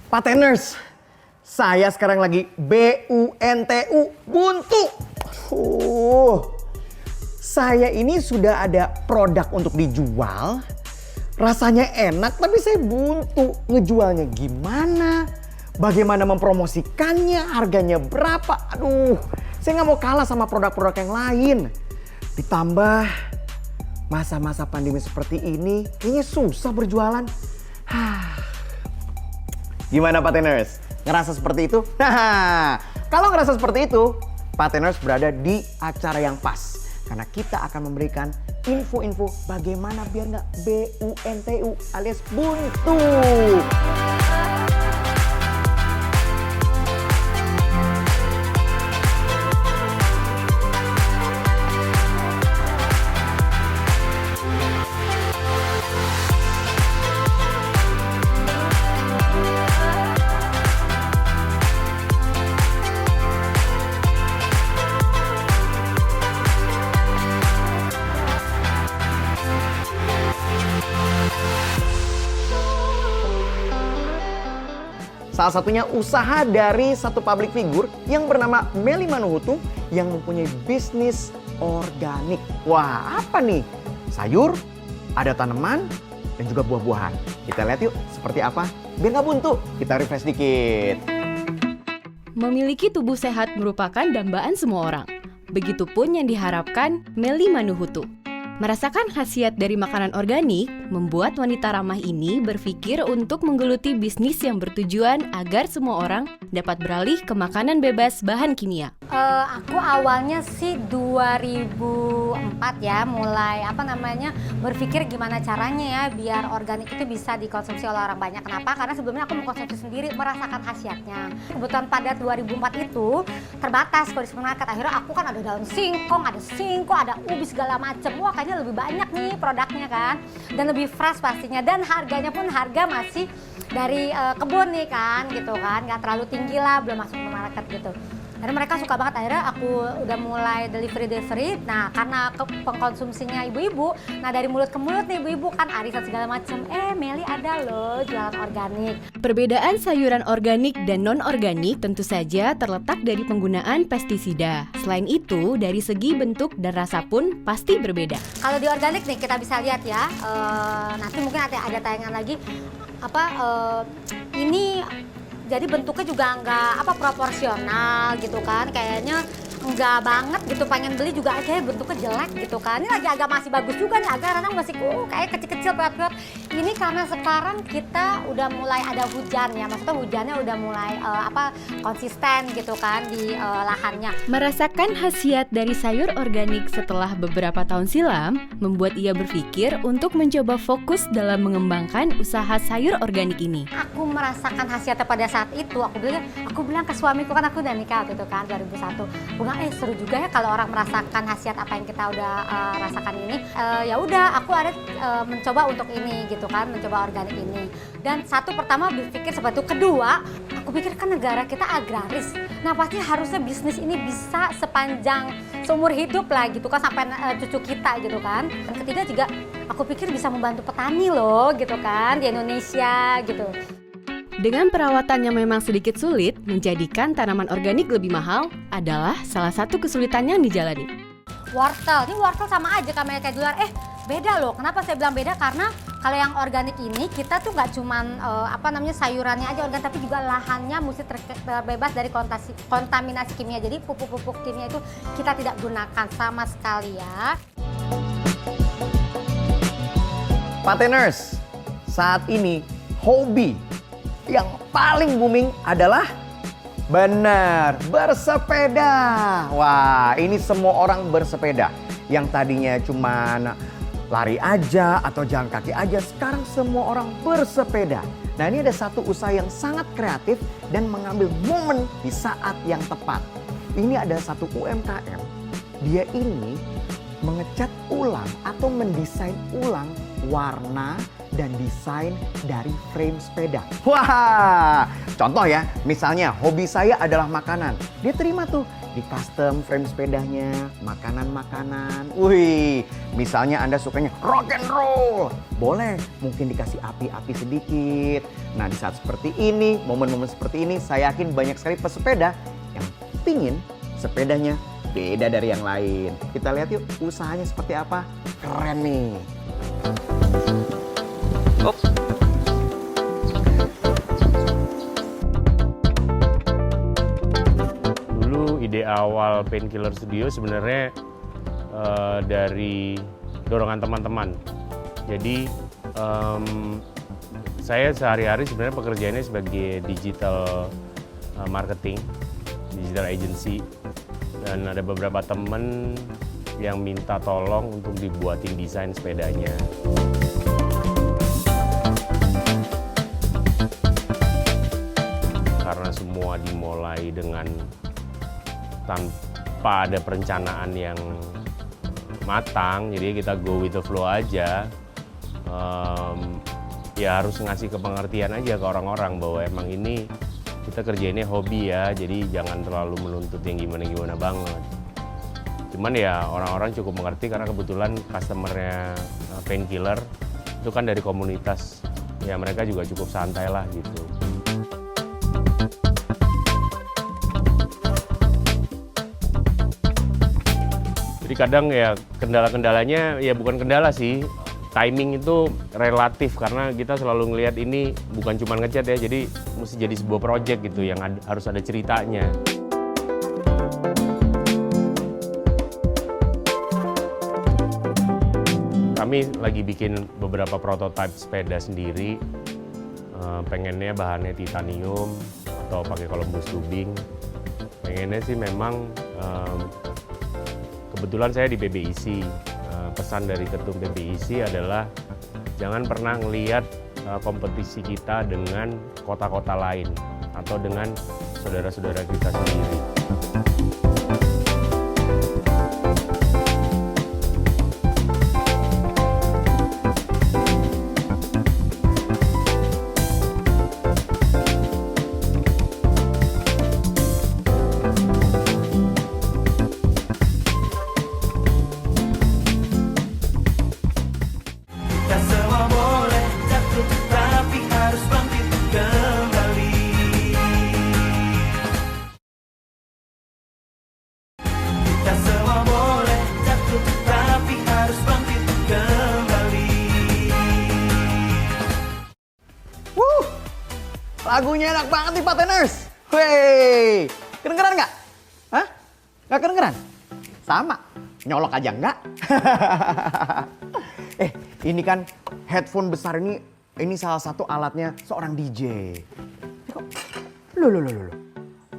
Pateners, saya sekarang lagi BUNTU, buntu. Saya ini sudah ada produk untuk dijual, rasanya enak tapi saya buntu. Ngejualnya gimana? Bagaimana mempromosikannya? Harganya berapa? Aduh, saya nggak mau kalah sama produk-produk yang lain. Ditambah masa-masa pandemi seperti ini, kayaknya susah berjualan. Gimana Pateners? Ngerasa seperti itu? Kalau ngerasa seperti itu, Pateners berada di acara yang pas. Karena kita akan memberikan info-info bagaimana biar nggak BUNTU alias buntu. Salah satunya usaha dari satu public figure yang bernama Melly Manuhutu yang mempunyai bisnis organik. Wah, apa nih? Sayur, ada tanaman, dan juga buah-buahan. Kita lihat yuk seperti apa. Biar nggak buntu, kita refresh dikit. Memiliki tubuh sehat merupakan dambaan semua orang. Begitupun yang diharapkan Melly Manuhutu. Merasakan khasiat dari makanan organik, membuat wanita ramah ini berpikir untuk menggeluti bisnis yang bertujuan agar semua orang dapat beralih ke makanan bebas bahan kimia. Aku awalnya sih 2004 ya, mulai berpikir gimana caranya ya biar organik itu bisa dikonsumsi oleh orang banyak. Kenapa? Karena sebelumnya aku mengkonsumsi sendiri, merasakan khasiatnya. Kebetulan pada 2004 itu terbatas kalau di supermarket. Akhirnya aku kan ada daun singkong, ada ubi segala macem. Wah, kayaknya lebih banyak nih produknya kan, dan lebih fresh pastinya, dan harganya pun harga masih dari kebun nih kan, gitu kan, nggak terlalu tinggi lah, belum masuk ke market gitu. Dan mereka suka banget, akhirnya aku udah mulai delivery. Nah, karena pengkonsumsinya ibu-ibu, nah dari mulut ke mulut nih ibu-ibu kan arisan segala macem. Melly ada loh jualan organik. Perbedaan sayuran organik dan non-organik tentu saja terletak dari penggunaan pestisida. Selain itu, dari segi bentuk dan rasa pun pasti berbeda. Kalau di organik nih kita bisa lihat ya, nanti mungkin ada tayangan lagi, ini jadi bentuknya juga nggak proporsional gitu kan, kayaknya nggak banget gitu, pengen beli juga kayaknya bentuknya jelek gitu kan. Ini lagi agak masih bagus juga nih, agak kadang masih kayak kecil-kecil piot-piot. Ini karena sekarang kita udah mulai ada hujan ya, maksudnya hujannya udah mulai konsisten gitu kan di lahannya. Merasakan khasiat dari sayur organik setelah beberapa tahun silam, membuat ia berpikir untuk mencoba fokus dalam mengembangkan usaha sayur organik ini. Aku merasakan khasiatnya pada saat itu, aku bilang ke suamiku, kan aku udah nikah gitu kan 2001. Seru juga ya kalau orang merasakan khasiat apa yang kita udah rasakan ini. Ya udah, aku ada mencoba untuk ini gitu kan, mencoba organik ini. Dan pertama berpikir seperti itu. Kedua, aku pikir kan negara kita agraris. Nah, pasti harusnya bisnis ini bisa sepanjang seumur hidup lah gitu kan, sampai cucu kita gitu kan. Dan ketiga juga, aku pikir bisa membantu petani loh gitu kan di Indonesia gitu. Dengan perawatan yang memang sedikit sulit, menjadikan tanaman organik lebih mahal adalah salah satu kesulitan yang dijalani. Wortel, ini wortel sama aja kayak di luar. Beda loh. Kenapa saya bilang beda? Karena kalau yang organik ini kita tuh nggak cuman sayurannya aja organik, tapi juga lahannya mesti terbebas dari kontaminasi kimia. Jadi pupuk-pupuk kimia itu kita tidak gunakan sama sekali ya. Pateners, saat ini hobi yang paling booming adalah bersepeda. Wah, ini semua orang bersepeda. Yang tadinya cuman lari aja atau jalan kaki aja, sekarang semua orang bersepeda. Nah, ini ada satu usaha yang sangat kreatif dan mengambil momen di saat yang tepat. Ini ada satu UMKM, dia ini mengecat ulang atau mendesain ulang warna dan desain dari frame sepeda. Wah, contoh ya, misalnya hobi saya adalah makanan. Dia terima tuh di custom frame sepedanya, makanan-makanan. Wih, Misalnya Anda sukanya rock and roll, boleh mungkin dikasih api-api sedikit. Nah di saat seperti ini, momen-momen seperti ini, saya yakin banyak sekali pesepeda yang pingin sepedanya beda dari yang lain. Kita lihat yuk usahanya seperti apa. Keren nih. Dulu ide awal Painkiller Studio sebenarnya dari dorongan teman-teman. Jadi saya sehari-hari sebenarnya pekerjaannya sebagai digital marketing, digital agency, dan ada beberapa teman yang minta tolong untuk dibuatin desain sepedanya. Karena semua dimulai dengan tanpa ada perencanaan yang matang, jadi kita go with the flow aja. Ya harus ngasih kepengertian aja ke orang-orang bahwa emang ini kita kerjainnya hobi ya, jadi jangan terlalu menuntut yang gimana-gimana banget. Cuman ya orang-orang cukup mengerti karena kebetulan customernya Painkiller itu kan dari komunitas, ya mereka juga cukup santai lah gitu. Jadi kadang ya kendala-kendalanya ya bukan kendala sih, timing itu relatif karena kita selalu ngelihat ini bukan cuma ngecat ya, jadi mesti jadi sebuah project gitu yang harus ada ceritanya. Kami lagi bikin beberapa prototipe sepeda sendiri, pengennya bahannya titanium atau pakai Columbus tubing. Pengennya sih memang kebetulan saya di PBIC, pesan dari ketum PBIC adalah jangan pernah ngelihat kompetisi kita dengan kota-kota lain atau dengan saudara-saudara kita sendiri. Lagunya enak banget nih Pateners. Wey, kedengeran nggak? Hah? Nggak kedengeran? Sama, nyolok aja nggak? Ini kan headphone besar ini salah satu alatnya seorang DJ. Loh.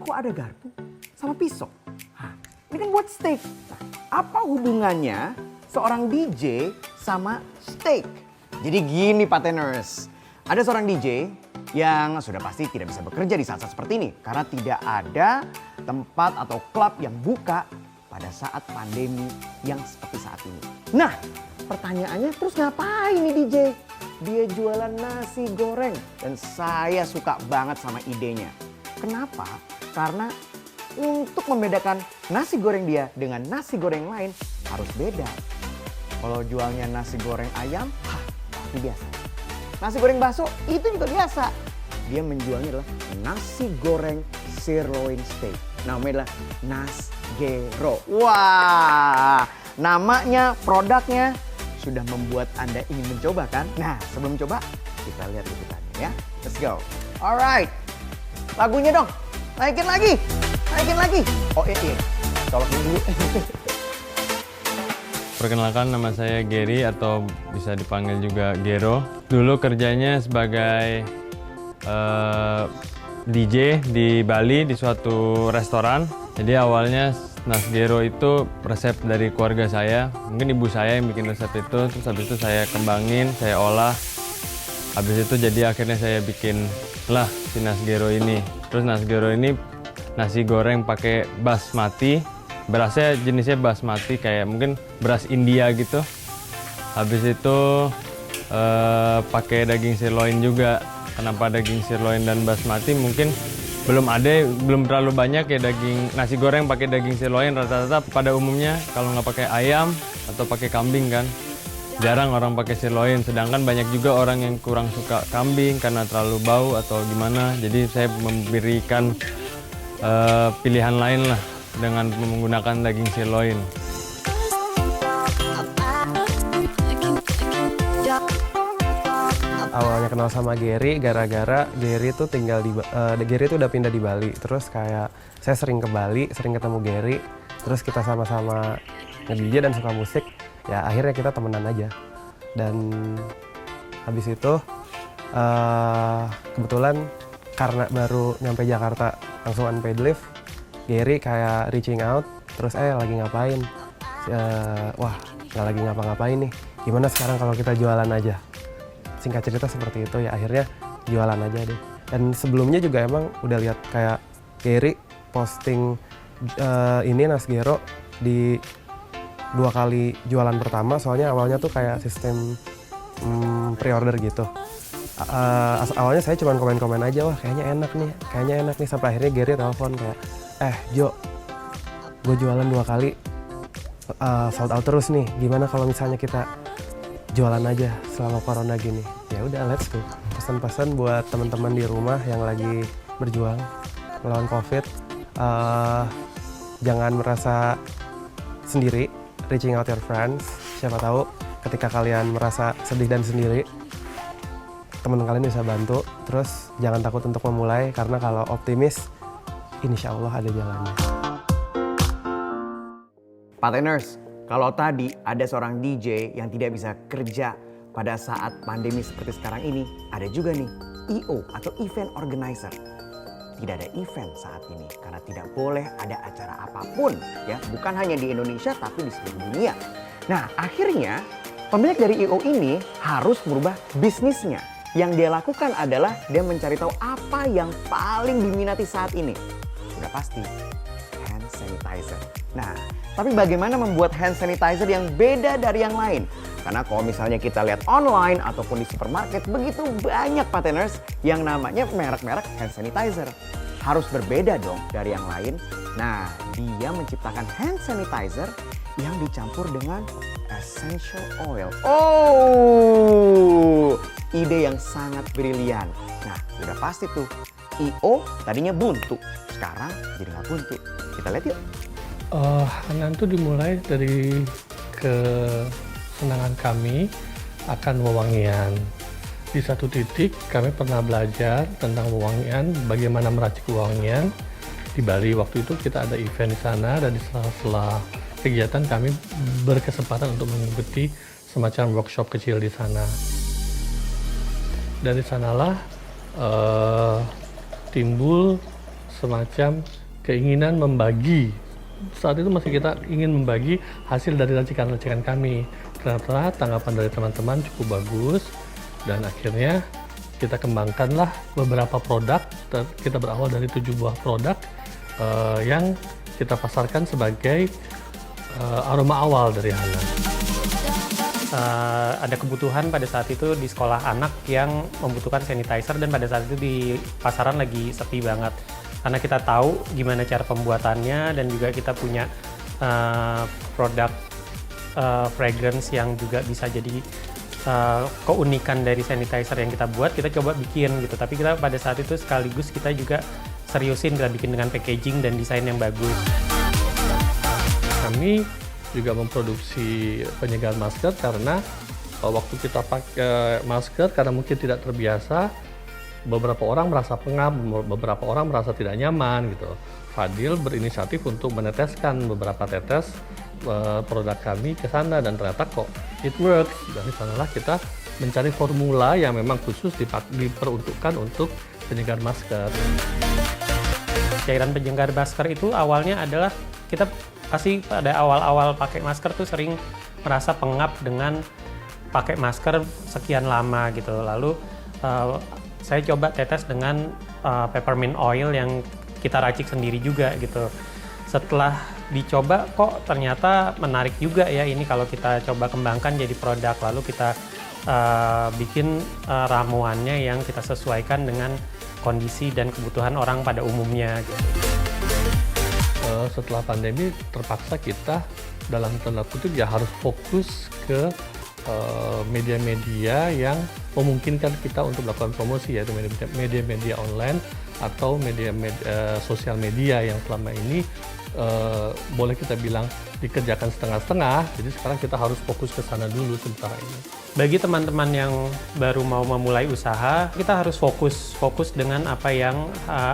Kok ada garpu sama pisau? Hah, ini kan buat steak. Nah, apa hubungannya seorang DJ sama steak? Jadi gini Pateners, ada seorang DJ yang sudah pasti tidak bisa bekerja di saat-saat seperti ini karena tidak ada tempat atau klub yang buka pada saat pandemi yang seperti saat ini. Nah, pertanyaannya terus ngapain nih DJ? Dia jualan nasi goreng dan saya suka banget sama idenya. Kenapa? Karena untuk membedakan nasi goreng dia dengan nasi goreng lain harus beda. Kalau jualnya nasi goreng ayam, itu biasa. Nasi goreng bakso itu juga biasa. Dia menjualnya adalah nasi goreng sirloin steak. Namanya adalah Nasgero. Wah, namanya, produknya sudah membuat Anda ingin mencoba kan? Nah, sebelum coba kita lihat liputannya ya. Let's go. Alright, lagunya dong. Naikin lagi. Oh iya. Colok dulu. Perkenalkan, nama saya Gary atau bisa dipanggil juga Gero. Dulu kerjanya sebagai DJ di Bali di suatu restoran. Jadi awalnya Nasgero itu resep dari keluarga saya. Mungkin ibu saya yang bikin resep itu, terus habis itu saya kembangin, saya olah. Habis itu jadi akhirnya saya bikin lah si Nasgero ini. Terus Nasgero ini nasi goreng pakai basmati. Berasnya jenisnya basmati kayak mungkin beras India gitu. Habis itu pakai daging sirloin juga. Kenapa daging sirloin dan basmati? Mungkin belum terlalu banyak ya daging nasi goreng pakai daging sirloin. Rata-rata pada umumnya kalau nggak pakai ayam atau pakai kambing kan, jarang orang pakai sirloin. Sedangkan banyak juga orang yang kurang suka kambing karena terlalu bau atau gimana. Jadi saya memberikan pilihan lain lah dengan menggunakan daging sirloin. Awalnya kenal sama Gary gara-gara Gary tuh Gary tuh udah pindah di Bali. Terus kayak saya sering ke Bali, sering ketemu Gary. Terus kita sama-sama nge-DJ dan suka musik. Ya akhirnya kita temenan aja. Dan habis itu kebetulan karena baru nyampe Jakarta langsung unpaid leave, Gary kayak reaching out. Terus lagi ngapain? Wah, nggak lagi ngapa-ngapain nih. Gimana sekarang kalau kita jualan aja? Singkat cerita seperti itu ya, akhirnya jualan aja deh. Dan sebelumnya juga emang udah lihat kayak Gary posting ini Nasgero di 2 kali jualan pertama, soalnya awalnya tuh kayak sistem pre-order gitu. Awalnya saya cuma komen-komen aja, wah kayaknya enak nih, sampai akhirnya Gary telepon kayak, Jo, gue jualan 2 kali sold out terus nih, gimana kalau misalnya kita jualan aja selama corona gini. Ya udah, let's go. Pesan-pesan buat teman-teman di rumah yang lagi berjuang melawan COVID, jangan merasa sendiri, reaching out your friends. Siapa tahu ketika kalian merasa sedih dan sendiri, teman kalian bisa bantu. Terus jangan takut untuk memulai, karena kalau optimis, insya Allah ada jalannya. Pateners, kalau tadi ada seorang DJ yang tidak bisa kerja pada saat pandemi seperti sekarang ini, ada juga nih EO atau event organizer. Tidak ada event saat ini karena tidak boleh ada acara apapun ya, bukan hanya di Indonesia tapi di seluruh dunia. Nah, akhirnya pemilik dari EO ini harus merubah bisnisnya. Yang dia lakukan adalah dia mencari tahu apa yang paling diminati saat ini. Sudah pasti hand sanitizer. Nah, tapi bagaimana membuat hand sanitizer yang beda dari yang lain? Karena kalau misalnya kita lihat online ataupun di supermarket, begitu banyak pateners yang namanya merek-merek hand sanitizer. Harus berbeda dong dari yang lain. Nah, dia menciptakan hand sanitizer yang dicampur dengan essential oil. Oh, ide yang sangat brilian. Nah, udah pasti tuh. EO tadinya buntu, sekarang jadi nggak buntu. Kita lihat yuk. Hanan itu dimulai dari kesenangan kami akan wewangian. Di satu titik kami pernah belajar tentang wewangian, bagaimana meracik wewangian di Bali. Waktu itu kita ada event di sana, dan di sela-sela kegiatan kami berkesempatan untuk mengikuti semacam workshop kecil di sana. Dari sanalah timbul semacam keinginan membagi. Saat itu masih kita ingin membagi hasil dari racikan-racikan kami. Ternyata tanggapan dari teman-teman cukup bagus, dan akhirnya kita kembangkanlah beberapa produk. Kita berawal dari 7 buah produk yang kita pasarkan sebagai aroma awal dari Hanan. Ada kebutuhan pada saat itu di sekolah anak yang membutuhkan sanitizer, dan pada saat itu di pasaran lagi sepi banget. Karena kita tahu gimana cara pembuatannya, dan juga kita punya produk fragrance yang juga bisa jadi keunikan dari sanitizer yang kita buat, kita coba bikin gitu. Tapi kita pada saat itu sekaligus kita juga seriusin, kita bikin dengan packaging dan desain yang bagus. Kami juga memproduksi penyegaran masker karena waktu kita pakai masker, karena mungkin tidak terbiasa, beberapa orang merasa pengap, beberapa orang merasa tidak nyaman gitu. Fadil berinisiatif untuk meneteskan beberapa tetes produk kami ke sana, dan ternyata kok it works. Dari sanalah kita mencari formula yang memang khusus diperuntukkan untuk penyegar masker. Cairan penyegar masker itu awalnya adalah kita pasti pada awal-awal pakai masker tuh sering merasa pengap dengan pakai masker sekian lama gitu. Lalu saya coba tetes dengan peppermint oil yang kita racik sendiri juga gitu. Setelah dicoba kok ternyata menarik juga ya ini kalau kita coba kembangkan jadi produk. Lalu kita bikin ramuannya yang kita sesuaikan dengan kondisi dan kebutuhan orang pada umumnya gitu. Setelah pandemi terpaksa kita dalam tanda kutip ya harus fokus ke media-media yang memungkinkan kita untuk melakukan promosi, yaitu media-media online atau media sosial media yang selama ini boleh kita bilang dikerjakan setengah-setengah. Jadi sekarang kita harus fokus ke sana dulu sementara ini. Bagi teman-teman yang baru mau memulai usaha, kita harus fokus dengan apa yang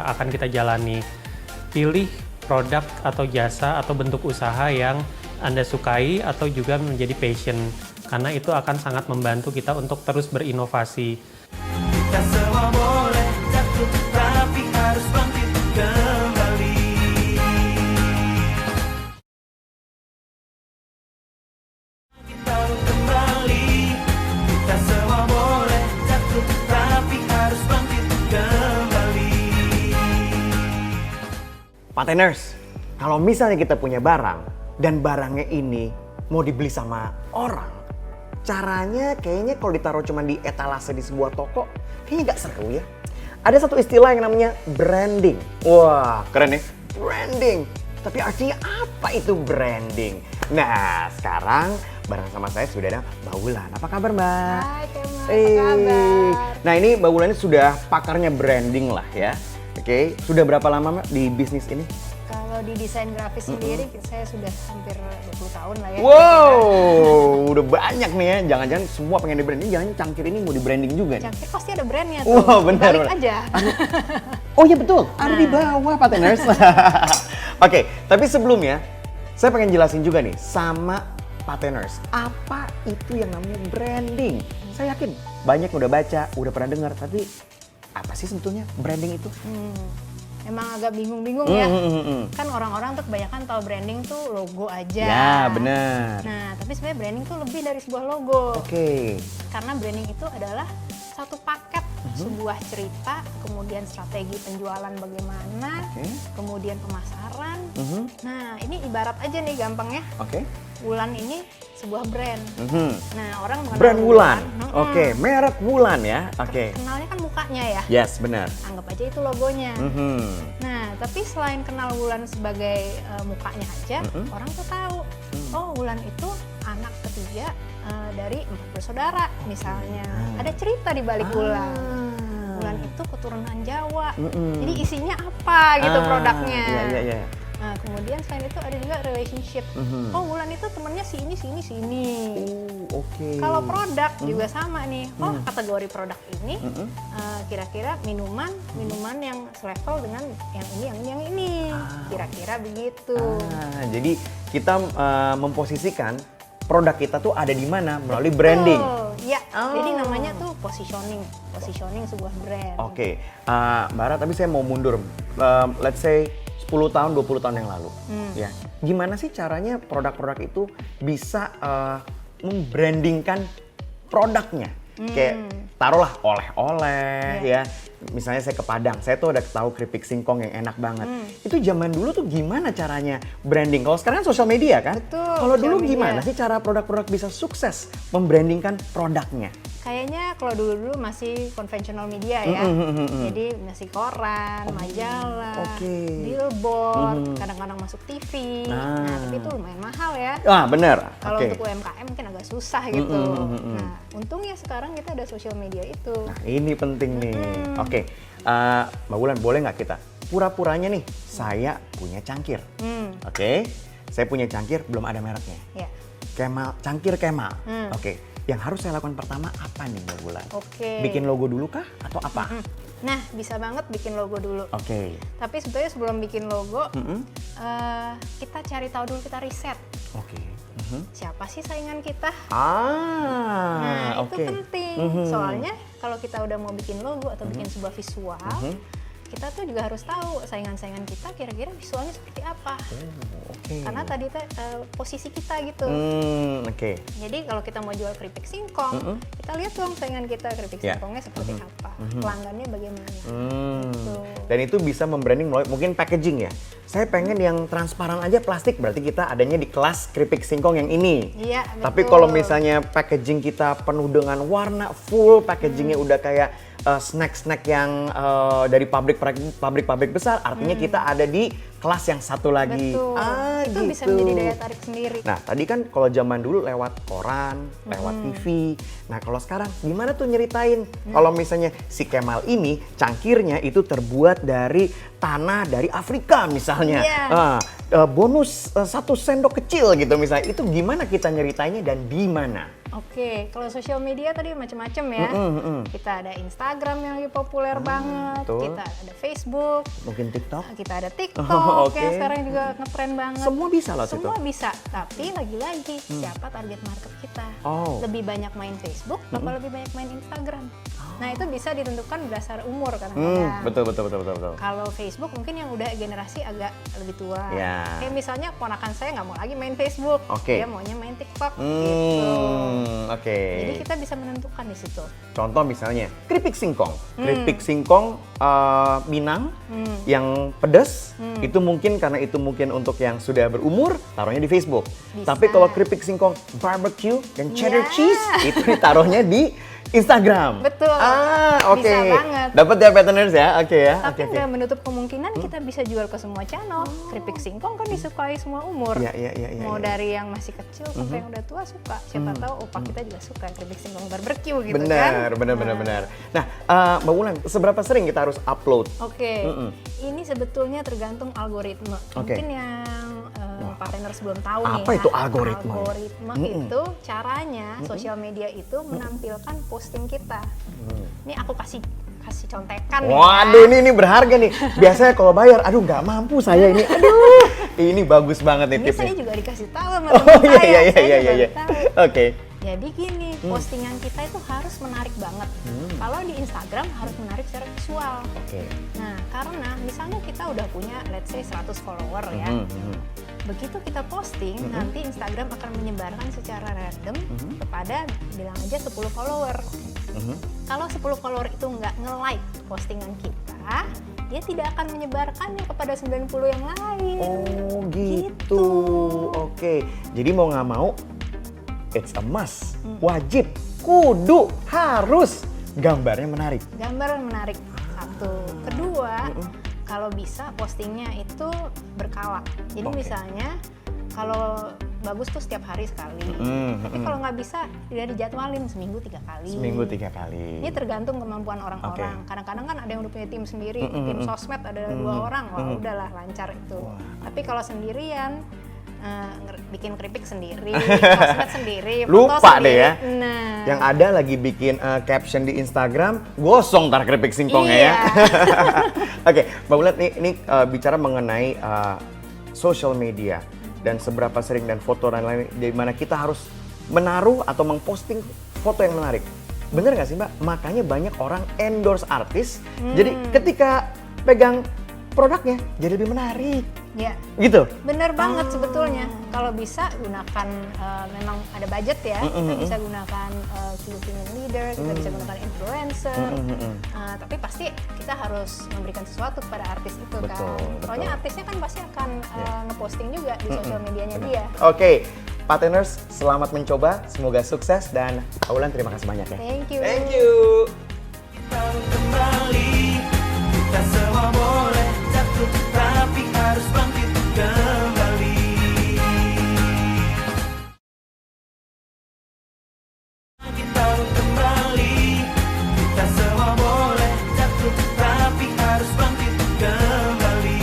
akan kita jalani. Pilih produk atau jasa atau bentuk usaha yang Anda sukai atau juga menjadi passion, karena itu akan sangat membantu kita untuk terus berinovasi. Kita semua boleh jatuh, tapi harus bangkit kembali. Kita kembali. Kita semua boleh jatuh, tapi harus bangkit kembali. Pateners, kalau misalnya kita punya barang dan barangnya ini mau dibeli sama orang, caranya kayaknya kalau ditaruh cuma di etalase di sebuah toko, kayaknya nggak seru ya. Ada satu istilah yang namanya branding. Wah, keren ya, branding. Tapi artinya apa itu branding? Nah, sekarang bareng sama saya sudah ada Mbak Wulan. Apa kabar, Mbak? Hai, Kemal. Apa kabar? Nah, ini Mbak Wulan ini sudah pakarnya branding lah ya. Oke, sudah berapa lama Mbak di bisnis ini? Kalau di desain grafis sendiri, saya sudah hampir 20 tahun lah ya. Wow, udah banyak nih ya. Jangan-jangan semua pengen di branding, jangan cangkir ini mau di branding juga nih. Cangkir pasti ada brandnya tuh. Wow, benar. Balik benar. aja. Oh iya betul, ada di bawah Pateners. Oke, tapi sebelumnya saya pengen jelasin juga nih sama Pateners, apa itu yang namanya branding? Saya yakin banyak udah baca, udah pernah dengar, tapi apa sih sebetulnya branding itu? Emang agak bingung-bingung ya. Kan orang-orang tuh kebanyakan tahu branding tuh logo aja. Ya, benar. Nah, tapi sebenarnya branding tuh lebih dari sebuah logo. Oke. Karena branding itu adalah satu paket, sebuah cerita, kemudian strategi penjualan bagaimana, kemudian pemasaran. Nah, ini ibarat aja nih gampangnya. Oke. Wulan ini sebuah brand. Nah, orang mengenal Brand Wulan. Mm-mm. Oke, merek Wulan ya. Oke. Kenalnya kan mukanya ya. Yes, benar. Anggap aja itu logonya. Mhm. Nah, tapi selain kenal Wulan sebagai mukanya aja, orang tuh tahu, oh Wulan itu anak ketiga dari 4 bersaudara misalnya. Ada cerita di balik Wulan. Wulan itu keturunan Jawa. Jadi isinya apa gitu produknya. Iya. Nah, kemudian selain itu ada juga relationship. Oh, Wulan itu temennya si ini, si ini, si ini. Oke. Kalau produk juga sama nih. Oh, kategori produk ini kira-kira minuman yang selevel dengan yang ini, yang ini. Kira-kira begitu. Jadi kita memposisikan produk kita tuh ada di mana melalui branding. Ya, jadi namanya tuh positioning sebuah brand. Oke, Mbak Ara, tapi saya mau mundur. Let's say 10 tahun, 20 tahun yang lalu. Ya, gimana sih caranya produk-produk itu bisa membrandingkan produknya? Kayak taruhlah oleh-oleh ya. Misalnya saya ke Padang, saya tuh udah tahu keripik singkong yang enak banget. Itu zaman dulu tuh gimana caranya branding? Kalau sekarang sosial media kan? Betul, Kalau dulu sosial media. gimana sih cara produk-produk bisa sukses membrandingkan produknya? Kayaknya kalau dulu masih konvensional media ya. Jadi masih koran, majalah, billboard, kadang-kadang masuk TV. Nah, tapi itu lumayan mahal ya. Bener. Kalau untuk UMKM mungkin agak susah gitu. Nah, untungnya sekarang kita ada sosial media itu. Nah, ini penting nih. Oke, Mbak Wulan, boleh nggak kita pura-puranya nih, saya punya cangkir. Oke, saya punya cangkir, belum ada mereknya. Ya. Cangkir Kemal. Oke, yang harus saya lakukan pertama apa nih Mbak Wulan? Oke. Bikin logo dulu kah atau apa? Nah, bisa banget bikin logo dulu. Oke. Tapi sebetulnya sebelum bikin logo, kita cari tahu dulu, kita riset. Oke. Siapa sih saingan kita? Nah, Itu penting. Soalnya kalau kita udah mau bikin logo atau bikin sebuah visual, kita tuh juga harus tahu saingan-saingan kita kira-kira visualnya seperti apa. Karena tadi posisi kita gitu. Oke. Jadi kalau kita mau jual keripik singkong, kita lihat dong saingan kita keripik singkongnya seperti apa, pelanggannya bagaimana. Gitu. Dan itu bisa membranding melalui mungkin packaging ya. Saya pengen yang transparan aja plastik, berarti kita adanya di kelas keripik singkong yang ini. Iya, Tapi betul. kalau misalnya packaging kita penuh dengan warna, full packagingnya udah kayak snack-snack yang dari pabrik besar, artinya kita ada di kelas yang satu lagi. Betul. Itu Gitu. bisa menjadi daya tarik sendiri. Nah, tadi kan kalau zaman dulu lewat koran, lewat TV. Nah, kalau sekarang gimana tuh nyeritain? Kalau misalnya si Kemal ini cangkirnya itu terbuat dari tanah dari Afrika misalnya. Iya. Bonus 1 sendok kecil gitu misalnya. Itu gimana kita nyeritainnya dan di mana? Oke, kalau sosial media tadi macam-macam ya. Kita ada Instagram yang lagi populer banget, betul. kita ada Facebook, Mungkin TikTok? kita ada TikTok Oke. yang sekarang juga ngetren banget. Semua bisa loh situ. Semua bisa, tapi lagi-lagi siapa target market kita? Oh. Lebih banyak main Facebook apa lebih banyak main Instagram? Nah, itu bisa ditentukan berdasar umur kadang-kadang. Betul. Kalau Facebook mungkin yang udah generasi agak lebih tua. Ya. Kayak misalnya ponakan saya nggak mau lagi main Facebook, Oke. dia maunya main TikTok gitu. Oke. Jadi kita bisa menentukan di situ. Contoh misalnya keripik singkong. Keripik singkong Minang yang pedas itu mungkin karena itu mungkin untuk yang sudah berumur taruhnya di Facebook. Bisa. Tapi kalau keripik singkong barbecue dan cheddar Ya. cheese itu ditaruhnya di Instagram. Betul. Oke. Bisa banget. Dapat ya patterners ya. Oke ya. Tapi Oke. nggak menutup kemungkinan kita bisa jual ke semua channel. Keripik singkong kan disukai semua umur. Iya. Mau dari yang masih kecil sampai yang udah tua suka. Siapa tahu opa kita juga suka keripik singkong barbecue gitu kan. Benar. Nah, Mbak Wulan, seberapa sering kita harus upload? Oke, ini sebetulnya tergantung algoritma. Oke. Mungkin yang partner belum tahu nih. Apa itu algoritma? Algoritma itu caranya sosial media itu menampilkan posting kita. Ini aku kasih contekan nih. Waduh, ini berharga nih. Biasanya kalau bayar, aduh nggak mampu saya ini. Aduh, ini bagus banget nih Ini tipsnya. saya juga dikasih tahu sama Oh teman iya saya. iya Saya iya. juga tahu. Oke. Jadi gini, postingan kita itu harus menarik banget. Kalau di Instagram harus menarik secara visual. Oke. Nah, karena misalnya kita udah punya let's say 100 follower ya. Begitu kita posting, nanti Instagram akan menyebarkan secara random kepada bilang aja 10 follower. Kalau 10 follower itu nggak nge-like postingan kita, dia tidak akan menyebarkannya kepada 90 yang lain. Oh gitu. Oke. Jadi mau nggak mau, it's a must. Wajib, kudu, harus gambarnya menarik. Gambar menarik, satu. Kedua, kalau bisa postingnya itu berkala. Jadi Oke. misalnya kalau bagus tuh setiap hari sekali. Tapi kalau nggak bisa, tidak dijadwalin seminggu 3 kali. Seminggu 3 kali. Ini tergantung kemampuan orang-orang. Kadang-kadang kan ada yang udah punya tim sendiri, tim sosmed ada 2 orang, wah udahlah lancar itu. Tapi kalau sendirian, bikin keripik sendiri, sosmed sendiri, foto Lupa deh sendiri. ya. Nah, Yang ada lagi bikin caption di Instagram, gosong ntar keripik singkongnya ya. Iya. Oke, Mbak Wulan ini bicara mengenai social media dan seberapa sering dan foto dan lain di mana kita harus menaruh atau mengposting foto yang menarik. Bener nggak sih Mbak? Makanya banyak orang endorse artis. Jadi ketika pegang produknya jadi lebih menarik. ya. Gitu. Bener banget sebetulnya. Kalau bisa gunakan, memang ada budget ya, kita bisa gunakan key opinion leader, kita bisa gunakan influencer. Tapi pasti kita harus memberikan sesuatu kepada artis itu kan. Betul. Soalnya artisnya kan pasti akan ngeposting juga di sosial medianya dia. Oke, Partners, selamat mencoba, semoga sukses dan Mbak Wulan terima kasih banyak ya. Thank you. Thank you. Tahu kembali, kita semua boleh jatuh, tapi harus bangkit kembali. Kita tahu kembali, kita semua boleh jatuh, tapi harus bangkit kembali.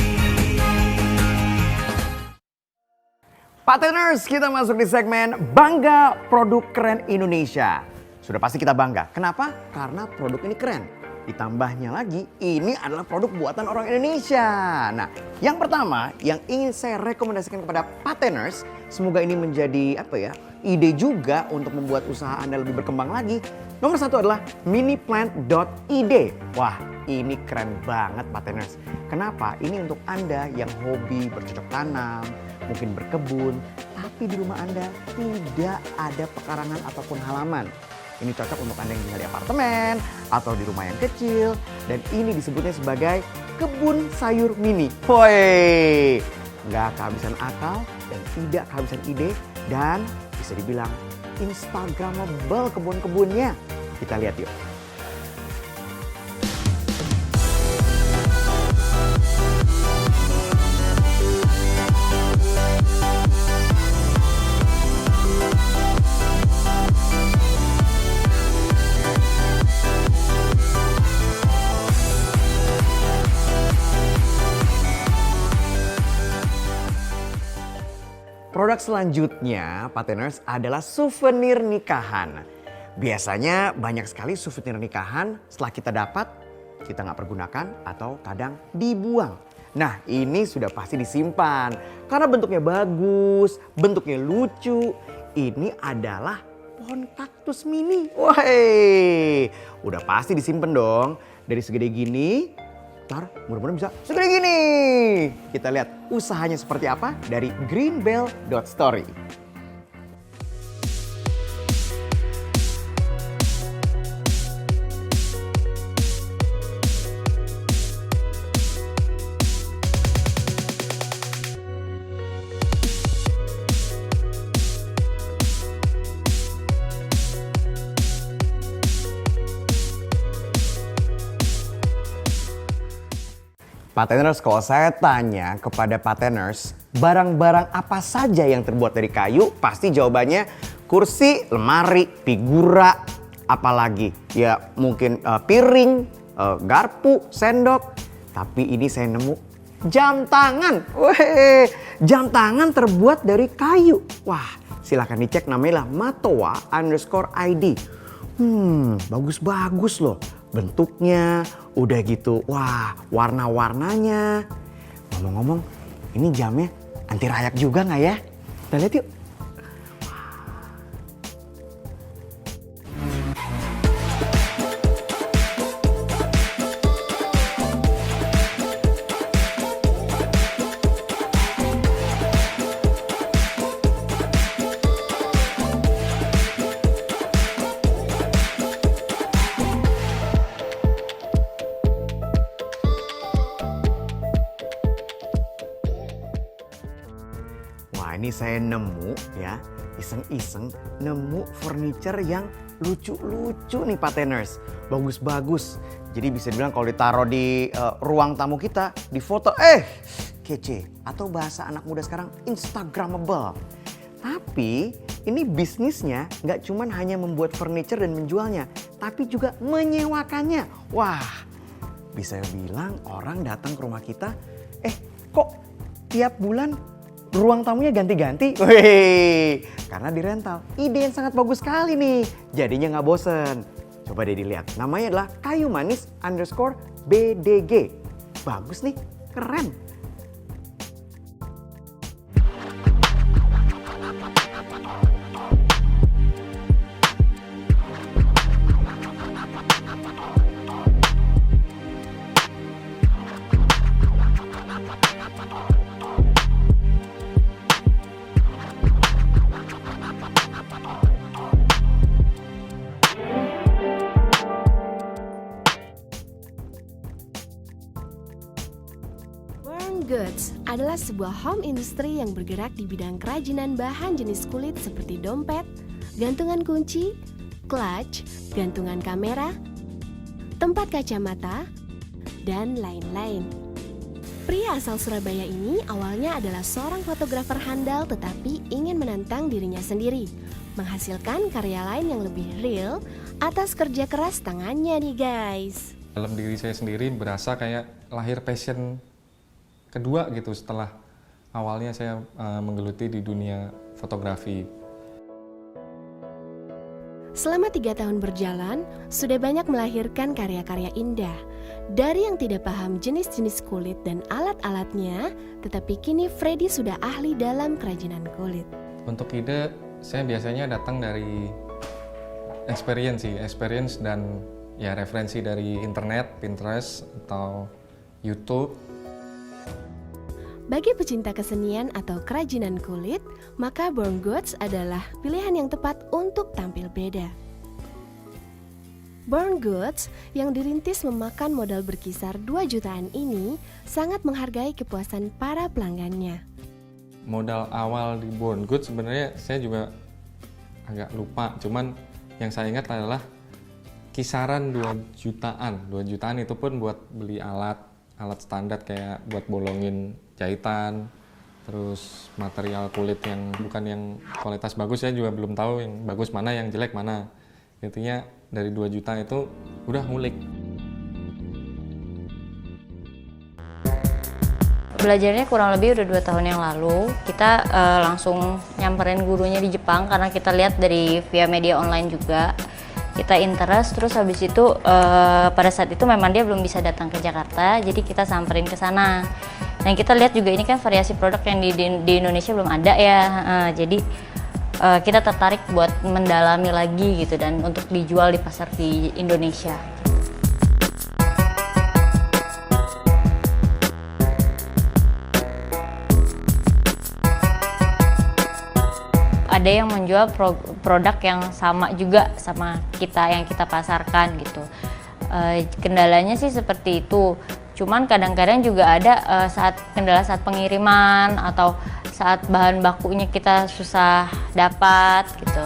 Partners, kita masuk di segmen Bangga Produk Keren Indonesia. Sudah pasti kita bangga. Kenapa? Karena produk ini keren. Ditambahnya lagi, ini adalah produk buatan orang Indonesia. Nah, yang pertama yang ingin saya rekomendasikan kepada partners, semoga ini menjadi ide juga untuk membuat usaha Anda lebih berkembang lagi. Nomor 1 adalah miniplant.id. Wah, ini keren banget partners. Kenapa? Ini untuk Anda yang hobi bercocok tanam, mungkin berkebun, tapi di rumah Anda tidak ada pekarangan ataupun halaman. Ini cocok untuk Anda yang tinggal di apartemen atau di rumah yang kecil. Dan ini disebutnya sebagai kebun sayur mini. Woi, nggak kehabisan akal dan tidak kehabisan ide dan bisa dibilang Instagramable kebun-kebunnya. Kita lihat yuk. Produk selanjutnya, Pateners, adalah souvenir nikahan. Biasanya banyak sekali souvenir nikahan setelah kita dapat, kita nggak pergunakan atau kadang dibuang. Nah, ini sudah pasti disimpan karena bentuknya bagus, bentuknya lucu. Ini adalah pohon kaktus mini. Wah, udah pasti disimpan dong. Dari segede gini, ntar mudah-mudahan bisa segede gini. Kita lihat usahanya seperti apa dari greenbell.story. Pateners, kalau saya tanya kepada pateners, barang-barang apa saja yang terbuat dari kayu, pasti jawabannya kursi, lemari, figura, apalagi ya mungkin piring, garpu, sendok. Tapi ini saya nemu jam tangan. Weh, jam tangan terbuat dari kayu. Wah, silahkan dicek, namanya Matoa_ID. Bagus-bagus loh. Bentuknya, udah gitu, wah warna-warnanya. Ngomong-ngomong, ini jamnya anti rayap juga nggak ya? Kita lihat yuk. Wah, ini saya nemu ya, iseng-iseng nemu furniture yang lucu-lucu nih Pateners. Bagus-bagus. Jadi bisa dibilang kalau ditaruh di ruang tamu kita, di foto, kece. Atau bahasa anak muda sekarang, Instagramable. Tapi ini bisnisnya nggak cuma hanya membuat furniture dan menjualnya, tapi juga menyewakannya. Wah, bisa bilang orang datang ke rumah kita, kok tiap bulan ruang tamunya ganti-ganti? Wih, karena di rental. Ide yang sangat bagus sekali nih. Jadinya nggak bosen. Coba deh dilihat. Namanya adalah kayumanis_BDG. Bagus nih, keren. Goods adalah sebuah home industry yang bergerak di bidang kerajinan bahan jenis kulit seperti dompet, gantungan kunci, clutch, gantungan kamera, tempat kacamata, dan lain-lain. Pria asal Surabaya ini awalnya adalah seorang fotografer handal tetapi ingin menantang dirinya sendiri, menghasilkan karya lain yang lebih real atas kerja keras tangannya nih guys. Dalam diri saya sendiri berasa kayak lahir passion kedua gitu setelah awalnya saya menggeluti di dunia fotografi. Selama 3 tahun berjalan, sudah banyak melahirkan karya-karya indah. Dari yang tidak paham jenis-jenis kulit dan alat-alatnya, tetapi kini Freddy sudah ahli dalam kerajinan kulit. Untuk ide, saya biasanya datang dari experience dan ya referensi dari internet, Pinterest atau YouTube. Bagi pecinta kesenian atau kerajinan kulit, maka Born Goods adalah pilihan yang tepat untuk tampil beda. Born Goods yang dirintis memakan modal berkisar 2 jutaan ini sangat menghargai kepuasan para pelanggannya. Modal awal di Born Goods sebenarnya saya juga agak lupa, cuman yang saya ingat adalah kisaran 2 jutaan. 2 jutaan itu pun buat beli alat standar kayak buat bolongin jahitan, terus material kulit yang bukan yang kualitas bagus, saya juga belum tahu yang bagus mana, yang jelek mana. Intinya dari 2 juta itu udah ngulik. Belajarnya kurang lebih udah 2 tahun yang lalu. Kita langsung nyamperin gurunya di Jepang karena kita lihat dari via media online juga. Kita interest, terus habis itu pada saat itu memang dia belum bisa datang ke Jakarta, jadi kita samperin ke sana. Dan kita lihat juga ini kan variasi produk yang di Indonesia belum ada ya, jadi kita tertarik buat mendalami lagi gitu dan untuk dijual di pasar di Indonesia. Ada yang menjual produk yang sama juga sama kita yang kita pasarkan gitu. Kendalanya sih seperti itu. Cuman kadang-kadang juga ada kendala saat pengiriman atau saat bahan bakunya kita susah dapat gitu.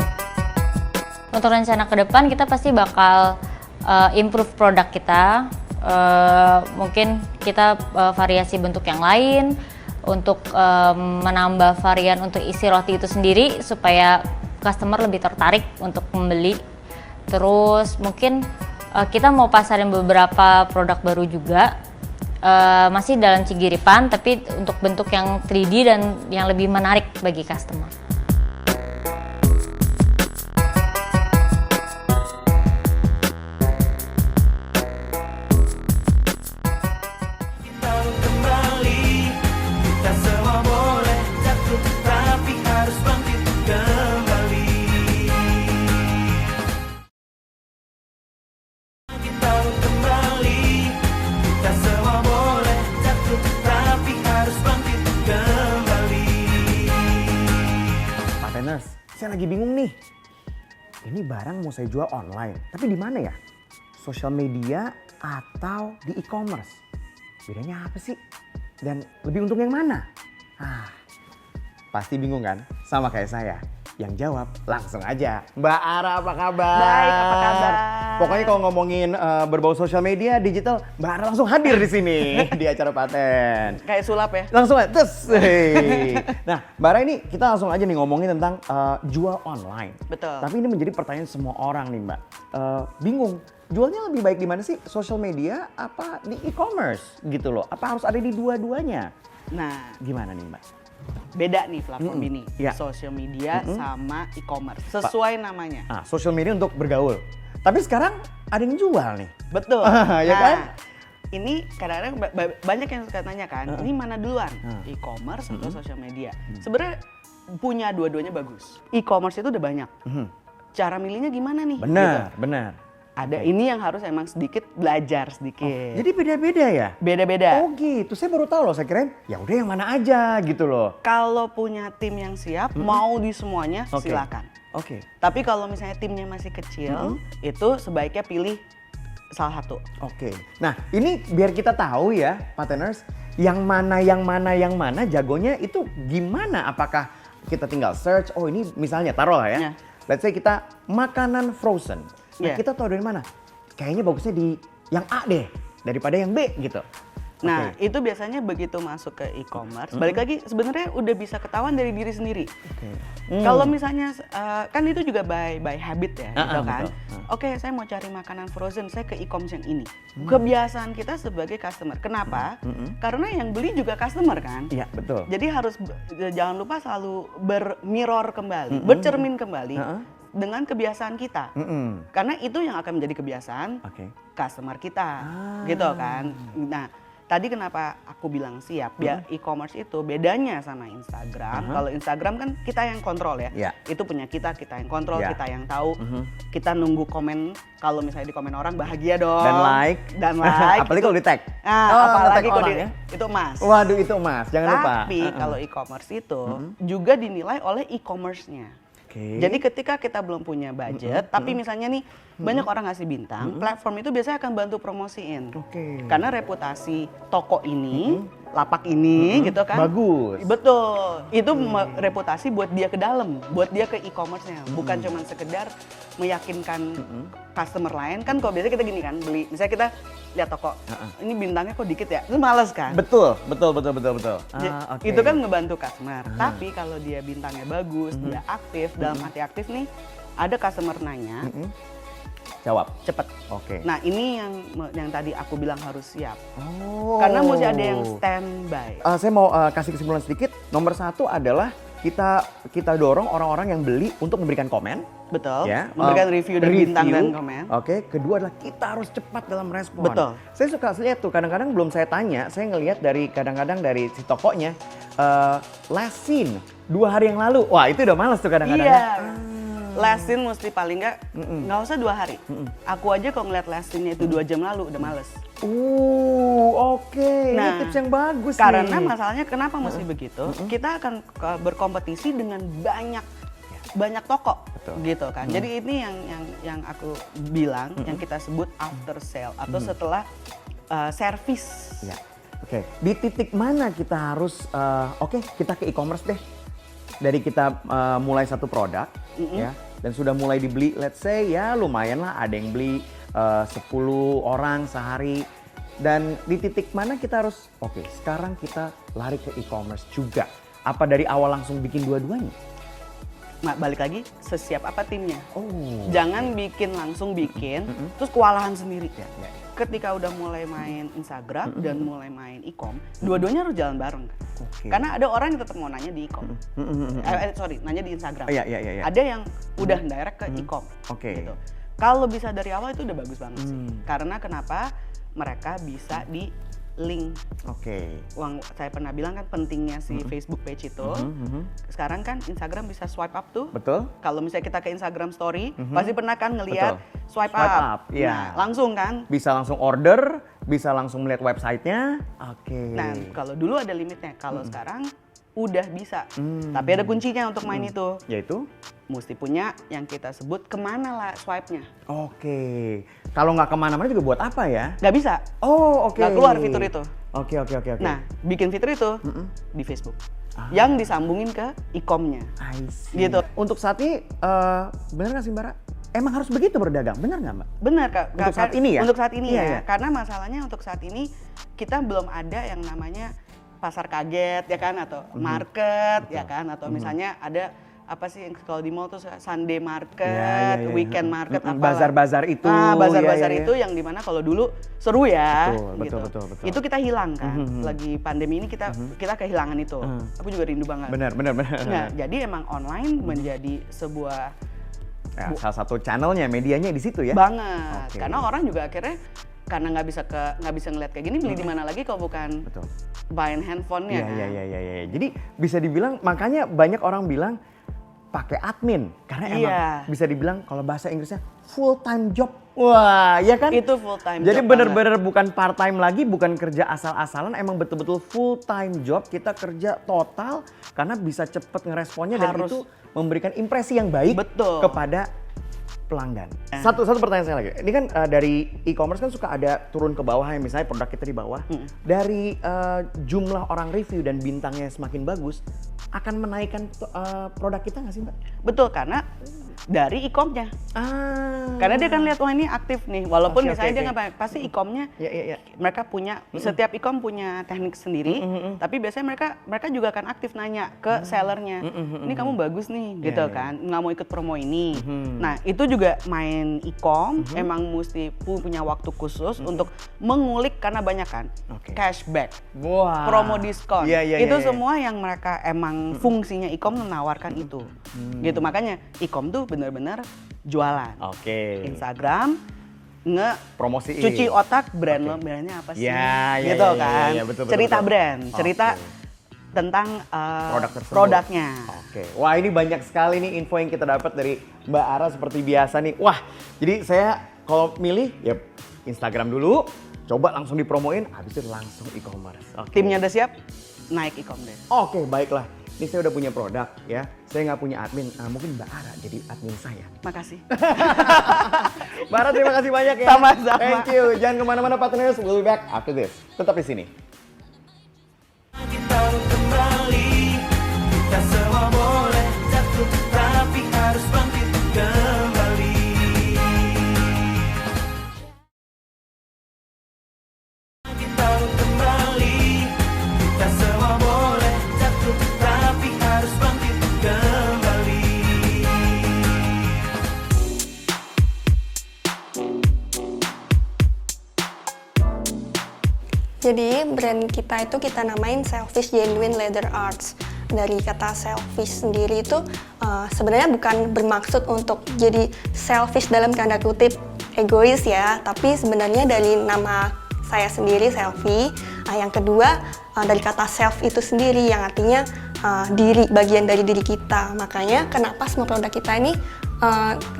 Untuk rencana ke depan kita pasti bakal improve produk kita. Mungkin kita variasi bentuk yang lain. Untuk menambah varian untuk isi roti itu sendiri supaya customer lebih tertarik untuk membeli. Terus mungkin kita mau pasarin beberapa produk baru juga, masih dalam Cigiripan tapi untuk bentuk yang 3D dan yang lebih menarik bagi customer. Saya lagi bingung nih. Ini barang mau saya jual online, tapi di mana ya? Sosial media atau di e-commerce? Bedanya apa sih? Dan lebih untung yang mana? Pasti bingung kan? Sama kayak saya. Yang jawab langsung aja. Mbak Ara, apa kabar? Baik, apa kabar? Pokoknya kalau ngomongin berbau sosial media, digital, Mbak Ara langsung hadir di sini di acara Paten. Kayak sulap ya? Langsung aja, terus. Nah, Mbak Ara ini kita langsung aja nih ngomongin tentang jual online. Betul. Tapi ini menjadi pertanyaan semua orang nih Mbak. Bingung, jualnya lebih baik di mana sih? Sosial media apa di e-commerce gitu loh? Apa harus ada di dua-duanya? Nah, gimana nih Mbak? Beda nih platform ini, ya. Social media sama e-commerce, sesuai namanya. Social media untuk bergaul. Tapi sekarang ada yang jual nih. Betul. Ya kan? Ini kadang-kadang banyak yang suka tanya kan, ini mana duluan? E-commerce atau social media? Sebenarnya punya dua-duanya bagus. E-commerce itu udah banyak. Cara milihnya gimana nih? Benar, gitu. benar. Ada ini yang harus emang sedikit belajar sedikit. Jadi beda-beda ya? Beda-beda. Oh gitu, saya baru tahu loh, saya kirain ya udah yang mana aja gitu loh. Kalau punya tim yang siap, mau di semuanya silakan. Oke. Tapi kalau misalnya timnya masih kecil, itu sebaiknya pilih salah satu. Oke. Nah ini biar kita tahu ya, Pateners, yang mana jagonya itu gimana? Apakah kita tinggal search, oh ini misalnya taruh lah ya. Let's say kita makanan frozen. Nah kita tahu dari mana? Kayaknya bagusnya di yang A deh, daripada yang B gitu. Nah itu biasanya begitu masuk ke e-commerce, balik lagi sebenarnya udah bisa ketahuan dari diri sendiri. Kalau misalnya kan itu juga by habit ya, gitu kan. Oke, saya mau cari makanan frozen, saya ke e-commerce yang ini. Kebiasaan kita sebagai customer. Kenapa? Karena yang beli juga customer kan. Iya betul. Jadi harus jangan lupa selalu bermirror kembali, bercermin kembali. Dengan kebiasaan kita, karena itu yang akan menjadi kebiasaan customer kita, gitu kan. Nah, tadi kenapa aku bilang siap? Ya, e-commerce itu bedanya sama Instagram. Kalau Instagram kan kita yang kontrol ya, itu punya kita yang kontrol, kita yang tahu. Kita nunggu komen, kalau misalnya di komen orang bahagia dong. Dan like. Apalagi kalau di tag. Apalagi kalau itu emas. Waduh itu emas, jangan lupa. Tapi kalau e-commerce itu juga dinilai oleh e-commerce-nya. Oke. Jadi ketika kita belum punya budget, tapi misalnya nih banyak orang ngasih bintang, platform itu biasanya akan bantu promosiin. Oke. Karena reputasi toko ini, lapak ini gitu kan. Bagus. Betul. Itu reputasi buat dia ke dalam, buat dia ke e-commerce-nya. Bukan cuma sekedar meyakinkan customer lain. Kan kalau biasanya kita gini kan, beli, misalnya kita lihat toko, ini bintangnya kok dikit ya, itu males kan. Betul. Oke. Itu kan ngebantu customer. Tapi kalau dia bintangnya bagus, dia aktif, dalam arti aktif nih, ada customer nanya, Jawab. cepet. Oke. Nah ini yang tadi aku bilang harus siap. Oh. Karena mesti ada yang standby. Saya mau kasih kesimpulan sedikit. Nomor 1 adalah kita dorong orang-orang yang beli untuk memberikan komen. Betul. Ya, Memberikan review dan bintang dan komen. Oke. Kedua adalah kita harus cepat dalam respon. Betul. Saya suka lihat tuh kadang-kadang belum saya tanya, saya ngelihat kadang-kadang dari si tokonya last scene 2 hari yang lalu. Wah itu udah males tuh kadang-kadang. Iya. Last scene mesti paling nggak usah 2 hari. Aku aja kalau ngeliat last scene-nya itu 2 jam lalu udah males. Oke. Nah, ini tips yang bagus karena nih. masalahnya kenapa mesti begitu? Kita akan berkompetisi dengan banyak toko gitu kan. Jadi ini yang aku bilang, yang kita sebut after sale atau setelah service. Ya. Oke. Di titik mana kita harus kita ke e-commerce deh. Dari kita mulai satu produk ya dan sudah mulai dibeli, let's say ya lumayan lah ada yang beli 10 orang sehari, dan di titik mana kita harus sekarang kita lari ke e-commerce juga. Apa dari awal langsung bikin dua-duanya? Nah, balik lagi, sesiap apa timnya. Jangan langsung bikin terus kewalahan sendiri. Ketika udah mulai main Instagram dan mulai main e-com, dua-duanya harus jalan bareng. Karena ada orang yang tetap mau nanya di e-com. Nanya di Instagram. Iya. Ada yang udah direct ke e-com. Gitu. Kalau bisa dari awal itu udah bagus banget sih. Karena kenapa? Mereka bisa di link. Saya pernah bilang kan pentingnya si Facebook page itu. Sekarang kan Instagram bisa swipe up tuh. Betul. Kalau misalnya kita ke Instagram story, pasti pernah kan ngelihat swipe up. Iya. Nah, langsung kan. Bisa langsung order, bisa langsung melihat websitenya. Nah, kalau dulu ada limitnya. Kalau sekarang udah bisa. Tapi ada kuncinya untuk main itu. Yaitu? Mesti punya yang kita sebut kemana lah swipe-nya. Kalau nggak kemana-mana juga buat apa ya? Nggak bisa. Nggak keluar fitur itu. Oke. Nah, bikin fitur itu di Facebook. Yang disambungin ke e-com-nya. Gitu. Untuk saat ini, benar nggak sih Mbak Ra? Emang harus begitu berdagang, benar nggak Mbak? Benar Kak. Untuk saat ini ya? Untuk saat ini Iya. ya. Karena masalahnya untuk saat ini kita belum ada yang namanya pasar kaget ya kan, atau market ya kan, atau misalnya ada apa sih yang kalau di mall tuh Sunday market, weekend market, bazar-bazar itu. Bazar-bazar itu yang dimana kalau dulu seru ya. Betul. Itu kita hilang kan. Lagi pandemi ini kita kehilangan itu. Aku juga rindu banget. Benar. Nah, jadi emang online menjadi sebuah salah satu channelnya, medianya di situ ya. Banget. Karena orang juga akhirnya karena nggak bisa ngeliat kayak gini, beli di mana lagi kalau bukan buying handphonenya kan. Iya. Jadi bisa dibilang, makanya banyak orang bilang pakai admin karena emang bisa dibilang kalau bahasa Inggrisnya full time job. Wah, ya kan? Itu full time job. Jadi bener-bener bukan part time lagi, bukan kerja asal-asalan, emang betul-betul full time job. Kita kerja total karena bisa cepet ngeresponnya dan itu memberikan impresi yang baik kepada pelanggan. Satu pertanyaan saya lagi. Ini kan dari e-commerce kan suka ada turun ke bawah, yang misalnya produk kita di bawah. Dari jumlah orang review dan bintangnya semakin bagus, akan menaikkan produk kita nggak sih Mbak? Betul, karena dari e-com-nya. Karena dia kan lihat, wah ini aktif nih. Walaupun misalnya dia nggak pasti e-com-nya, mereka punya, setiap e-com punya teknik sendiri. Tapi biasanya mereka juga akan aktif nanya ke sellernya. Ini kamu bagus nih, gitu kan. Nggak mau ikut promo ini. Nah itu juga main e-com, emang mesti punya waktu khusus untuk mengulik, karena banyak kan cashback, promo diskon. Itu semua yang mereka emang fungsinya e-com menawarkan itu. Gitu, makanya e-com tuh benar-benar jualan. Instagram promosiin, cuci otak brand lo, brandnya apa sih? Gitu kan. Betul, cerita brand, cerita tentang produknya. Wah ini banyak sekali nih info yang kita dapat dari Mbak Ara seperti biasa nih. Wah, jadi saya kalau milih ya Instagram dulu, coba langsung dipromoin, habis itu langsung e-commerce. Timnya udah siap, naik e-com deh. Baiklah. Ini saya udah punya produk ya. Saya nggak punya admin. Mungkin Mbak Ara jadi admin saya. Makasih. Mbak Ara terima kasih banyak ya. Sama-sama. Thank you. Jangan kemana-mana partners. We'll be back after this. Tetap di sini. Kita kembali, kita semua boleh jatuh, tapi harus bangkit kembali. Kita kembali, kita semua boleh jatuh, tapi harus bangkit kembali. Jadi brand kita itu kita namain Selfish Genuine Leather Arts. Dari kata selfish sendiri itu sebenarnya bukan bermaksud untuk jadi selfish dalam tanda kutip egois ya, tapi sebenarnya dari nama saya sendiri Selfie. Yang kedua dari kata self itu sendiri yang artinya diri, bagian dari diri kita. Makanya kenapa semua produk kita ini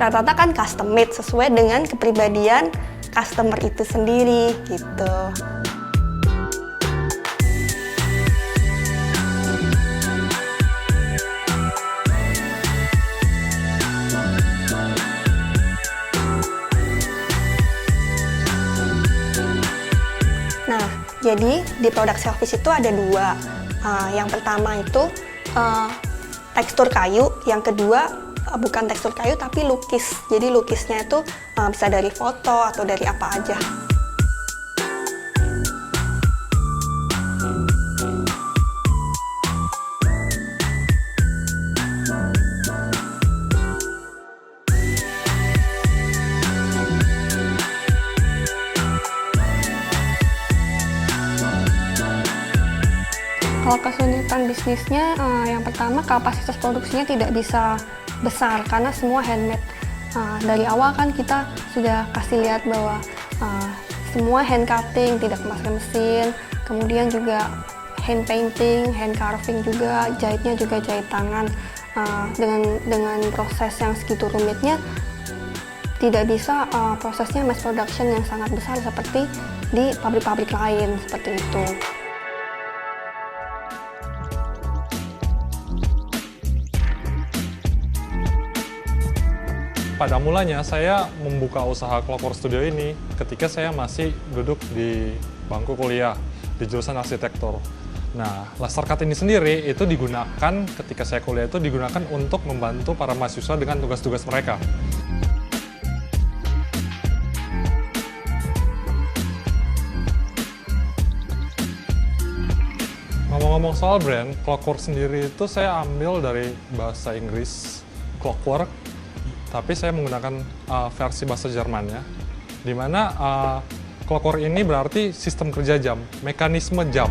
rata-rata kan custom made sesuai dengan kepribadian customer itu sendiri gitu. Nah, jadi di produk Selfish itu ada dua. Yang pertama itu tekstur kayu, yang kedua bukan tekstur kayu tapi lukis. Jadi lukisnya itu bisa dari foto atau dari apa aja. Kalau kesulitan bisnisnya, yang pertama kapasitas produksinya tidak bisa besar karena semua handmade. Dari awal kan kita sudah kasih lihat bahwa semua hand cutting, tidak pakai mesin, kemudian juga hand painting, hand carving juga, jahitnya juga jahit tangan. Dengan proses yang segitu rumitnya, tidak bisa prosesnya mass production yang sangat besar seperti di pabrik-pabrik lain, seperti itu. Pada mulanya saya membuka usaha Clockwork Studio ini ketika saya masih duduk di bangku kuliah di jurusan arsitektur. Nah, laser cut ini sendiri itu digunakan ketika saya kuliah itu digunakan untuk membantu para mahasiswa dengan tugas-tugas mereka. Ngomong-ngomong soal brand, Clockwork sendiri itu saya ambil dari bahasa Inggris clockwork, tapi saya menggunakan versi bahasa Jermannya, di mana clockwork ini berarti sistem kerja jam, mekanisme jam.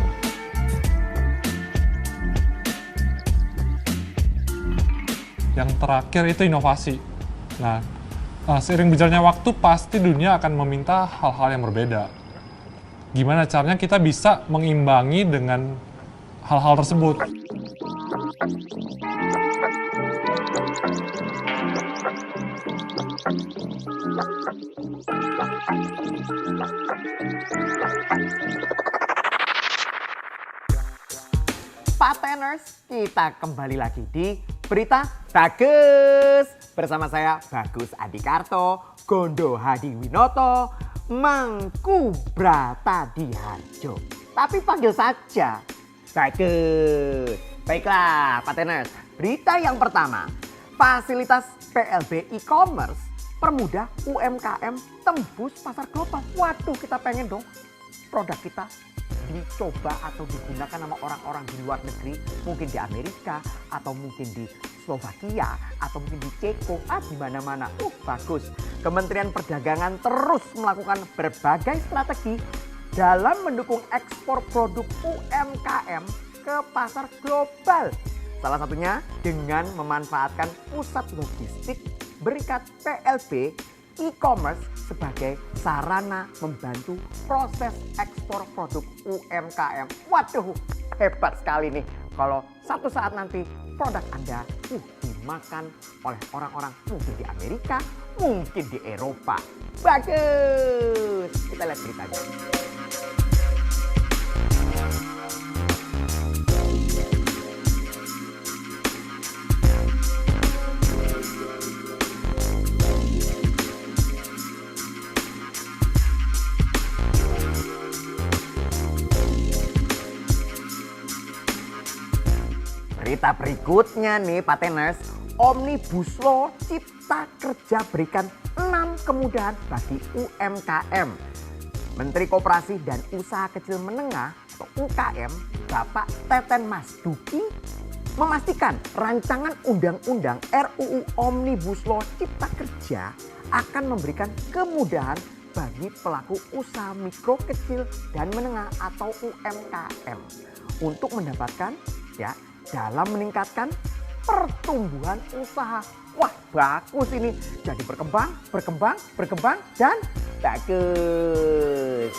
Yang terakhir itu inovasi. Nah, seiring berjalannya waktu pasti dunia akan meminta hal-hal yang berbeda. Gimana caranya kita bisa mengimbangi dengan hal-hal tersebut? Pateners, kita kembali lagi di Berita Bagus. Bersama saya Bagus Adikarto, Gondo Hadi Winoto, Mangku Brata Diharjo. Tapi panggil saja Bagus. Baiklah Pateners, berita yang pertama. Fasilitas PLB e-commerce permudah UMKM tembus pasar global. Waduh, kita pengen dong produk kita dicoba atau digunakan sama orang-orang di luar negeri, mungkin di Amerika atau mungkin di Slovakia atau mungkin di Ceko, di mana-mana. Bagus. Kementerian Perdagangan terus melakukan berbagai strategi dalam mendukung ekspor produk UMKM ke pasar global. Salah satunya dengan memanfaatkan pusat logistik berikat PLB e-commerce sebagai sarana membantu proses ekspor produk UMKM. Waduh, hebat sekali nih kalau satu saat nanti produk Anda dimakan oleh orang-orang mungkin di Amerika, mungkin di Eropa. Bagus. Kita lihat beritanya. Berita berikutnya nih Pateners, Omnibus Law Cipta Kerja berikan 6 kemudahan bagi UMKM. Menteri Koperasi dan Usaha Kecil Menengah atau UKM, Bapak Teten Mas Duki memastikan rancangan undang-undang RUU Omnibus Law Cipta Kerja akan memberikan kemudahan bagi pelaku usaha mikro, kecil, dan menengah atau UMKM untuk mendapatkan ya dalam meningkatkan pertumbuhan usaha. Wah, bagus ini. Jadi berkembang dan bagus.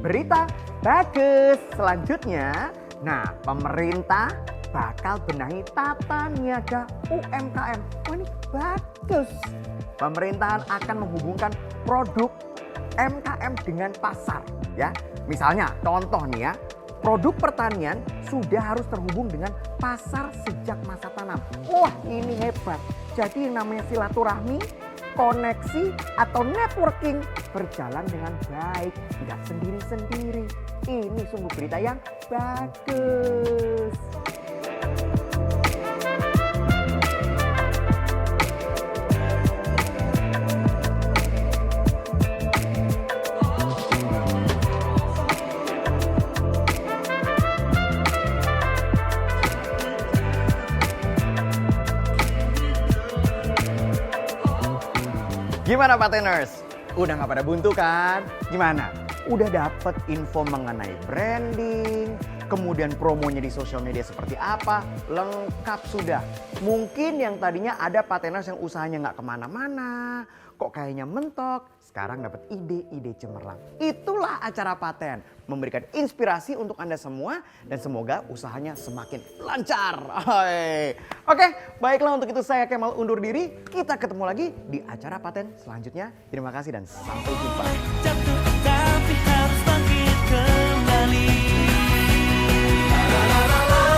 Berita bagus selanjutnya. Nah, pemerintah bakal benahi tata niaga UMKM. Wah, ini bagus. Pemerintahan akan menghubungkan produk UMKM dengan pasar, ya. Misalnya, contoh nih ya, produk pertanian sudah harus terhubung dengan pasar sejak masa tanam. Wah, ini hebat. Jadi yang namanya silaturahmi, koneksi atau networking berjalan dengan baik, tidak sendiri-sendiri. Ini sungguh berita yang bagus. Gimana Pateners? Udah nggak pada buntu kan? Gimana? Udah dapet info mengenai branding, kemudian promonya di sosial media seperti apa? Lengkap sudah. Mungkin yang tadinya ada Pateners yang usahanya nggak kemana-mana, kok kayaknya mentok, sekarang dapat ide-ide cemerlang. Itulah acara Paten, memberikan inspirasi untuk Anda semua dan semoga usahanya semakin lancar. Oke, baiklah untuk itu saya Kemal undur diri. Kita ketemu lagi di acara Paten selanjutnya. Terima kasih dan sampai jumpa. Tapi harus bangkit kembali. La la la la la.